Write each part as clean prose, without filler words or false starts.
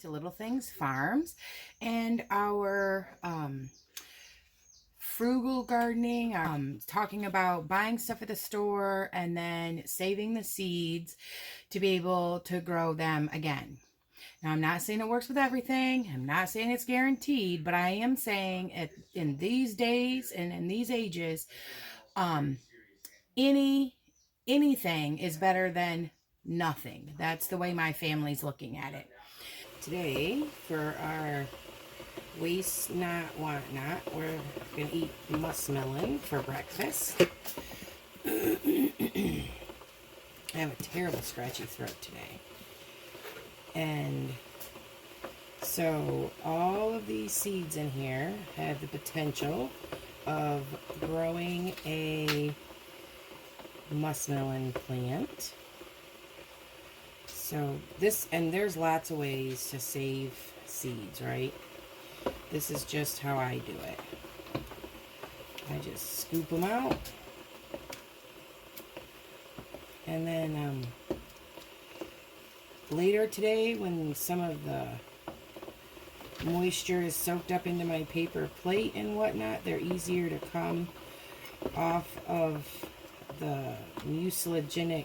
to Little Things Farms and our frugal gardening, talking about buying stuff at the store and then saving the seeds to be able to grow them again. Now, I'm not saying it works with everything. I'm not saying it's guaranteed, but I am saying in these days and in these ages, anything is better than nothing. That's the way my family's looking at it. Today, for our waste not, want not, we're going to eat muskmelon for breakfast. I have a terrible scratchy throat today. And so all of these seeds in here have the potential of growing a muskmelon plant. So this, and there's lots of ways to save seeds, right? This is just how I do it. I just scoop them out. And then later today, when some of the moisture is soaked up into my paper plate and whatnot, they're easier to come off of the mucilagenic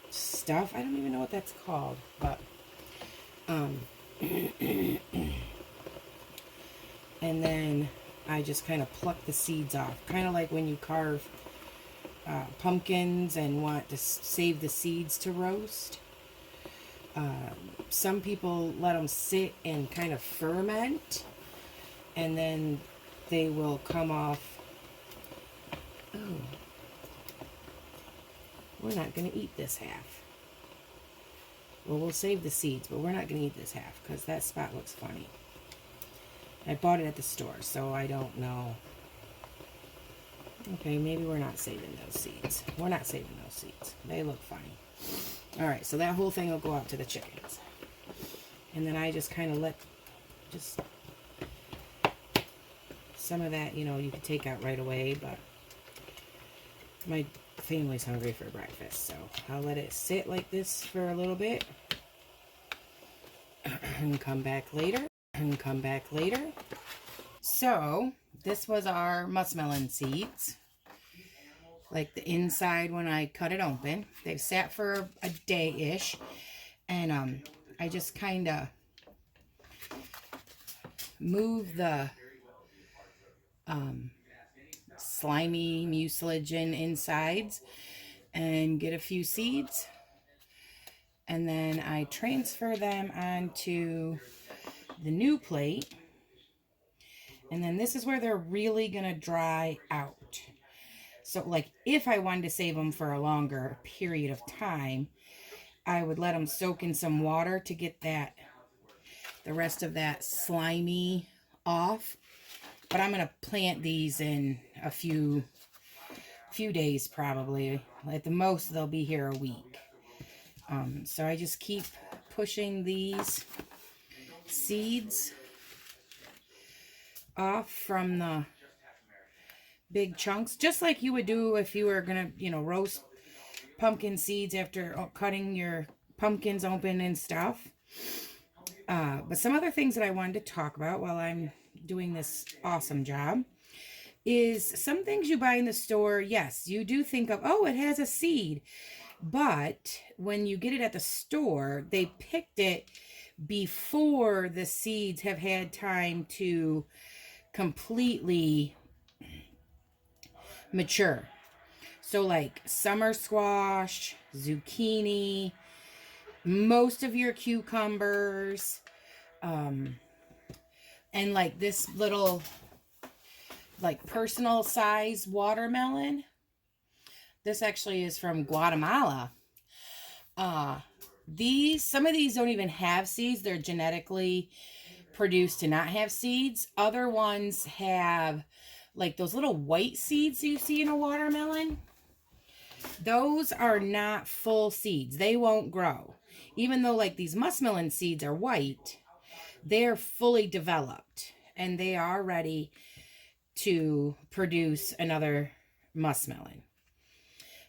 stuff. I don't even know what that's called, but and then I just kind of pluck the seeds off, kind of like when you carve pumpkins and want to save the seeds to roast. Some people let them sit and kind of ferment, and then they will come off. Oh, we're not going to eat this half. Well, we'll save the seeds, but we're not going to eat this half because that spot looks funny. I bought it at the store, so I don't know. Okay, maybe we're not saving those seeds. We're not saving those seeds. They look fine. All right, so that whole thing will go out to the chickens. And then I just kind of let just some of that, you can take out right away, but my family's hungry for breakfast, so I'll let it sit like this for a little bit and come back later. So this was our muskmelon seeds, like the inside when I cut it open. They've sat for a day-ish, and I just kind of move the slimy mucilage insides and get a few seeds, and then I transfer them onto the new plate. And then this is where they're really gonna dry out. So like if I wanted to save them for a longer period of time, I would let them soak in some water to get the rest of that slimy off. But I'm gonna plant these in a few days probably. At the most, they'll be here a week. So I just keep pushing these seeds off from the big chunks, just like you would do if you were gonna, roast pumpkin seeds after cutting your pumpkins open and stuff. But some other things that I wanted to talk about while I'm doing this awesome job is some things you buy in the store. Yes, you do think of, oh, it has a seed, but when you get it at the store, they picked it before the seeds have had time to completely mature. So like summer squash, zucchini, most of your cucumbers, and like this little like personal size watermelon. This actually is from Guatemala. Some of these don't even have seeds. They're genetically produced to not have seeds. Other ones have like those little white seeds you see in a watermelon. Those are not full seeds. They won't grow. Even though like these muskmelon seeds are white, they're fully developed and they are ready to produce another muskmelon.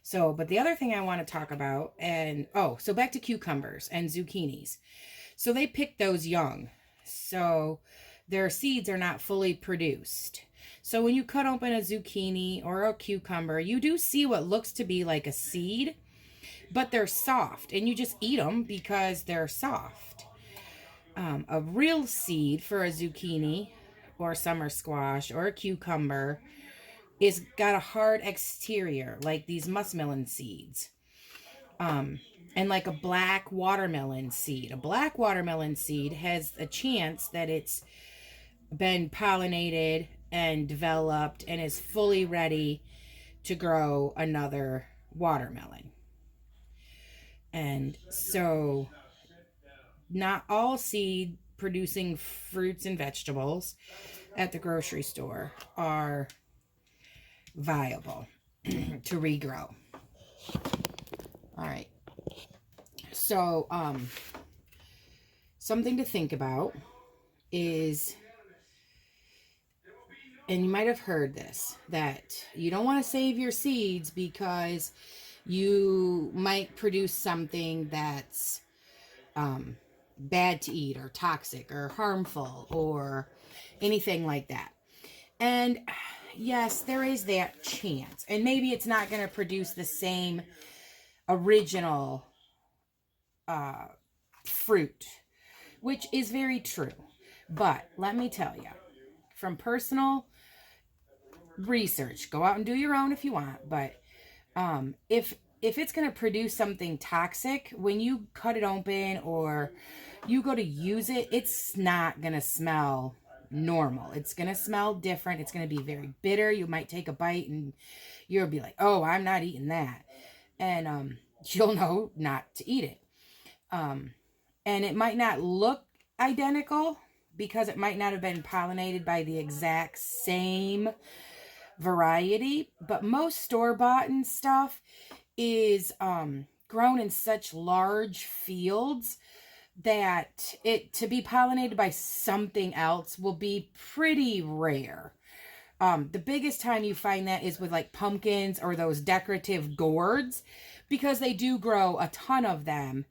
So, but the other thing I want to talk about, so back to cucumbers and zucchinis. So they pick those young. So their seeds are not fully produced. So when you cut open a zucchini or a cucumber, you do see what looks to be like a seed, but they're soft and you just eat them because they're soft. A real seed for a zucchini or summer squash or a cucumber is got a hard exterior, like these muskmelon seeds. And like a black watermelon seed. A black watermelon seed has a chance that it's been pollinated and developed and is fully ready to grow another watermelon. And so not all seed producing fruits and vegetables at the grocery store are viable to regrow. All right. So, something to think about is, and you might have heard this, that you don't want to save your seeds because you might produce something that's bad to eat or toxic or harmful or anything like that. And yes, there is that chance. And maybe it's not going to produce the same original fruit, which is very true. But let me tell you, from personal research, go out and do your own if you want, but if it's going to produce something toxic, when you cut it open or you go to use it, it's not going to smell normal. It's going to smell different. It's going to be very bitter. You might take a bite and you'll be like, oh, I'm not eating that. And you'll know not to eat it. And it might not look identical because it might not have been pollinated by the exact same variety, but most store-bought and stuff is grown in such large fields that it to be pollinated by something else will be pretty rare. The biggest time you find that is with like pumpkins or those decorative gourds, because they do grow a ton of them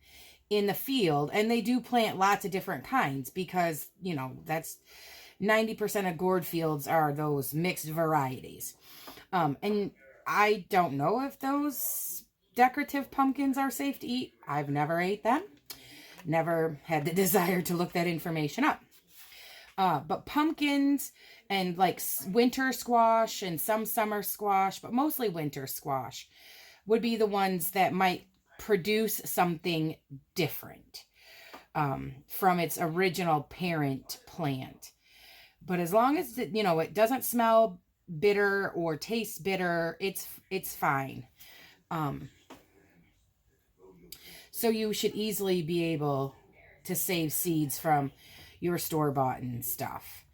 in the field, and they do plant lots of different kinds because, you know, that's 90% of gourd fields are those mixed varieties. And I don't know if those decorative pumpkins are safe to eat. I've never ate them. Never had the desire to look that information up. But pumpkins and like winter squash and some summer squash, but mostly winter squash, would be the ones that might produce something different from its original parent plant. But as long as it, you know, it doesn't smell bitter or taste bitter, it's fine. So you should easily be able to save seeds from your store-bought and stuff.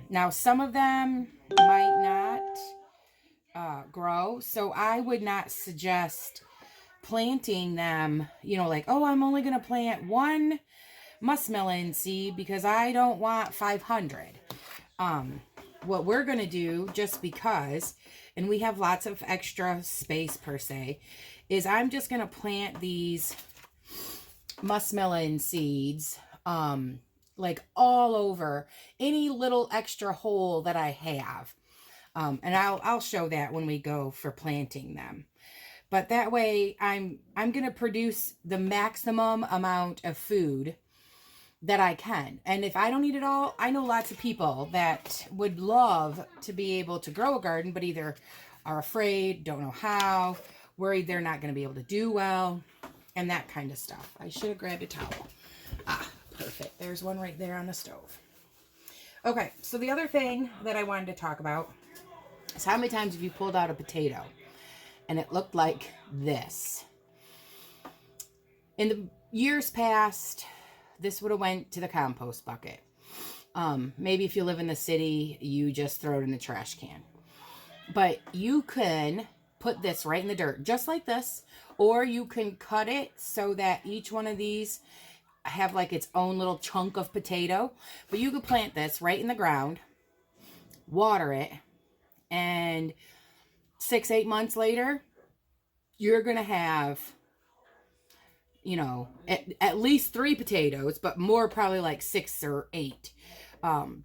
Now, some of them might not grow, so I would not suggest planting them, you know, like, oh, I'm only going to plant one muskmelon seed because I don't want 500. What we're going to do, just because, and we have lots of extra space per se, is I'm just going to plant these muskmelon seeds, like all over any little extra hole that I have. And I'll show that when we go for planting them. But that way I'm going to produce the maximum amount of food that I can. And if I don't eat it all, I know lots of people that would love to be able to grow a garden, but either are afraid, don't know how, worried they're not going to be able to do well, and that kind of stuff. I should have grabbed a towel. Ah, perfect. There's one right there on the stove. Okay, so the other thing that I wanted to talk about is how many times have you pulled out a potato and it looked like this? In the years past, this would have went to the compost bucket. Maybe if you live in the city, you just throw it in the trash can. But you can put this right in the dirt, just like this, or you can cut it so that each one of these have like its own little chunk of potato. But you could plant this right in the ground, water it, and 6-8 months later, you're going to have you know, at least 3 potatoes, but more probably like 6 or 8.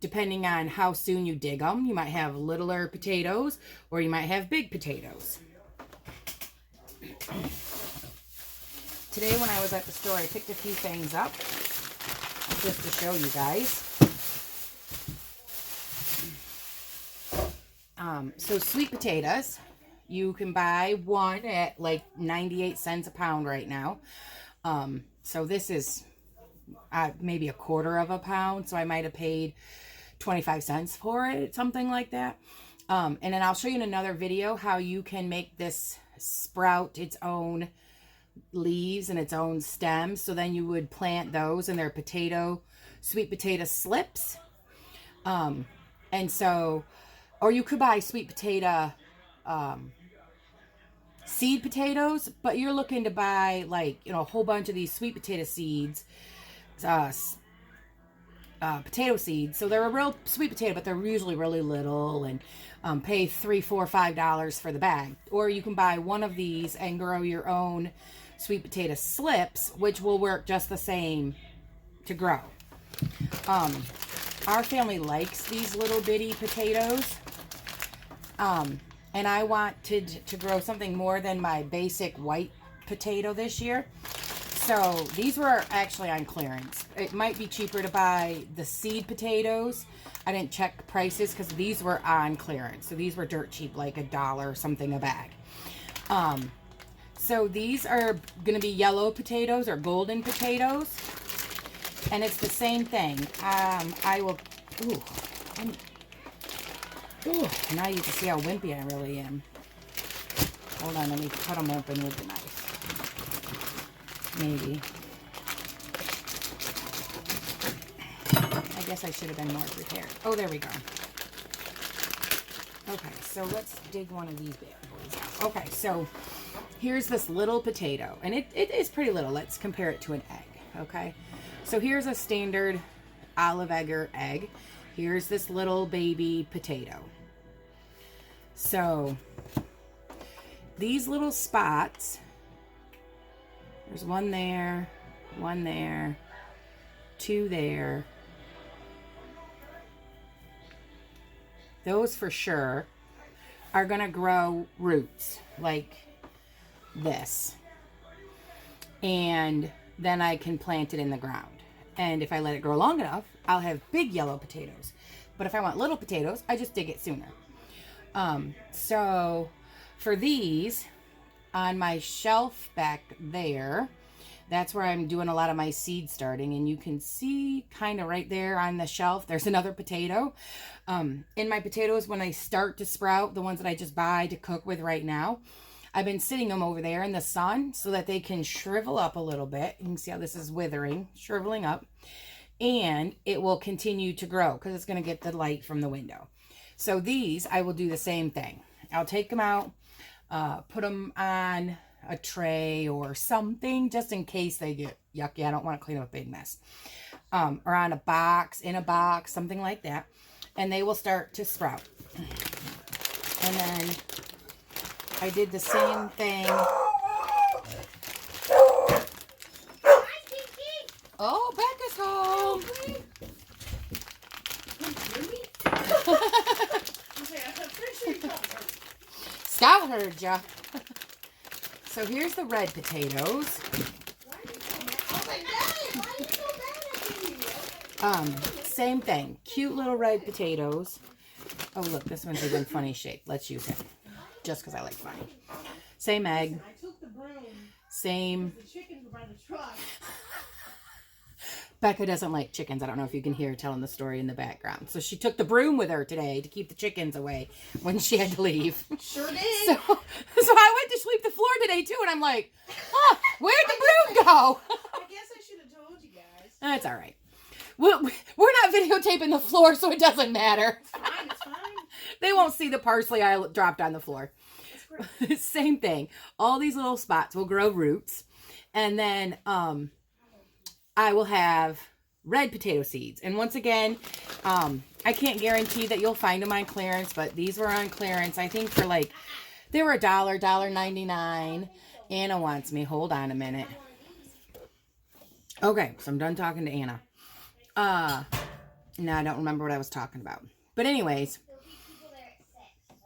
Depending on how soon you dig them. You might have littler potatoes or you might have big potatoes. Today when I was at the store, I picked a few things up just to show you guys. So sweet potatoes, you can buy one at like 98 cents a pound right now. So this is maybe a quarter of a pound. So I might have paid 25 cents for it, something like that. And then I'll show you in another video how you can make this sprout its own leaves and its own stems. So then you would plant those in their sweet potato slips. And so, or you could buy sweet potato seed potatoes, but you're looking to buy like, you know, a whole bunch of these sweet potato seeds, potato seeds. So they're a real sweet potato, but they're usually really little, and pay $3, $4, $5 for the bag. Or you can buy one of these and grow your own sweet potato slips, which will work just the same to grow. Our family likes these little bitty potatoes. And I wanted to grow something more than my basic white potato this year. So these were actually on clearance. It might be cheaper to buy the seed potatoes. I didn't check prices because these were on clearance. So these were dirt cheap, like $1 something a bag. So these are going to be yellow potatoes or golden potatoes. And it's the same thing. I will... Ooh, now you can see how wimpy I really am. Hold on, let me cut them open with the knife. Maybe. I guess I should have been more prepared. Oh, there we go. Okay, so let's dig one of these bad boys out. Okay, so here's this little potato. And it is pretty little. Let's compare it to an egg, okay? So here's a standard olive egg. Here's this little baby potato. So these little spots, there's one there, 2 there. Those for sure are going to grow roots like this. And then I can plant it in the ground. And if I let it grow long enough, I'll have big yellow potatoes. But if I want little potatoes, I just dig it sooner. So for these, on my shelf back there, that's where I'm doing a lot of my seed starting. And you can see kind of right there on the shelf, there's another potato. In my potatoes, when they start to sprout, the ones that I just buy to cook with right now, I've been sitting them over there in the sun so that they can shrivel up a little bit. You can see how this is withering, shriveling up. And it will continue to grow because it's going to get the light from the window. So these, I will do the same thing. I'll take them out, put them on a tray or something just in case they get yucky. I don't want to clean up a big mess. Or on a box, in a box, something like that. And they will start to sprout. And then I did the same thing. Oh, Becca's home. Scout heard ya. So here's the red potatoes. Same thing. Cute little red potatoes. Oh, look, this one's even funny shaped. Let's use it. Just because I like funny. Same egg. Same. Becca doesn't like chickens. I don't know if you can hear her telling the story in the background. So she took the broom with her today to keep the chickens away when she had to leave. Sure did. So I went to sweep the floor today too, and I'm like, huh, where'd the broom go? I guess I should have told you guys. That's all right. We're not videotaping the floor, so it doesn't matter. It's fine, it's fine. They won't see the parsley I dropped on the floor. It's great. Same thing. All these little spots will grow roots. And then I will have red potato seeds. And once again, I can't guarantee that you'll find them on clearance, but these were on clearance. I think for like, they were $1.99. Anna wants me. Hold on a minute. Okay, so I'm done talking to Anna. Now I don't remember what I was talking about. But anyways,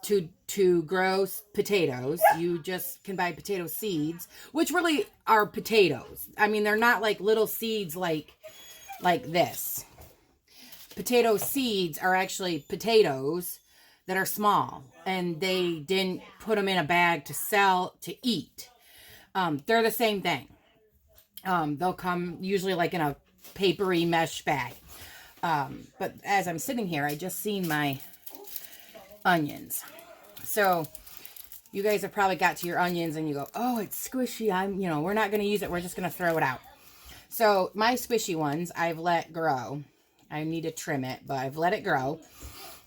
to grow potatoes, you just can buy potato seeds, which really are potatoes. I mean, they're not like little seeds like this. Potato seeds are actually potatoes that are small, and they didn't put them in a bag to sell to eat. They're the same thing. They'll come usually like in a papery mesh bag. But as I'm sitting here, I just seen my onions. So you guys have probably got to your onions and you go, oh, it's squishy. We're not going to use it. We're just going to throw it out. So my squishy ones, I've let grow. I need to trim it, but I've let it grow.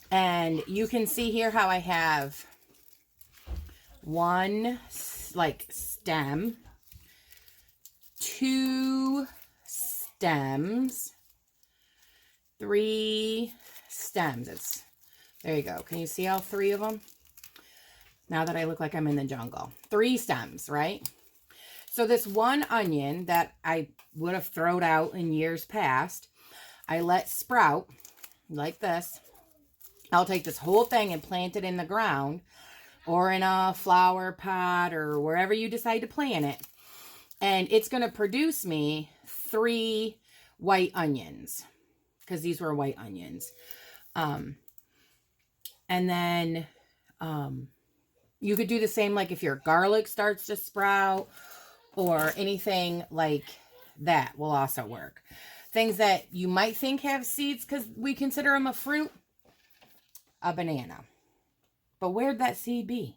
And you can see here how I have one like stem, two stems, three stems. There you go. Can you see all three of them? Now that I look like I'm in the jungle. 3 stems, right? So this one onion that I would have thrown out in years past, I let sprout like this. I'll take this whole thing and plant it in the ground or in a flower pot or wherever you decide to plant it. And it's going to produce me 3 white onions because these were white onions. And then you could do the same like if your garlic starts to sprout or anything like that will also work. Things that you might think have seeds because we consider them a fruit. A banana. But where'd that seed be?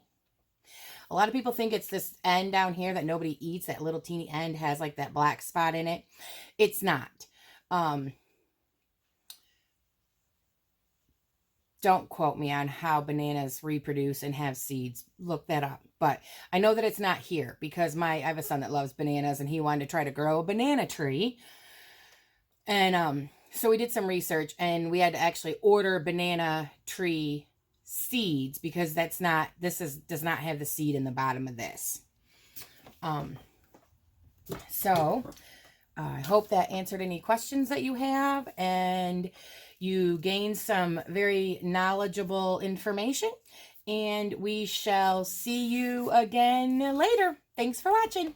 A lot of people think it's this end down here that nobody eats. That little teeny end has like that black spot in it. It's not. Don't quote me on how bananas reproduce and have seeds. Look that up. But I know that it's not here because I have a son that loves bananas and he wanted to try to grow a banana tree. And so we did some research and we had to actually order banana tree seeds because does not have the seed in the bottom of this. So I hope that answered any questions that you have and you gained some very knowledgeable information, and we shall see you again later. Thanks for watching.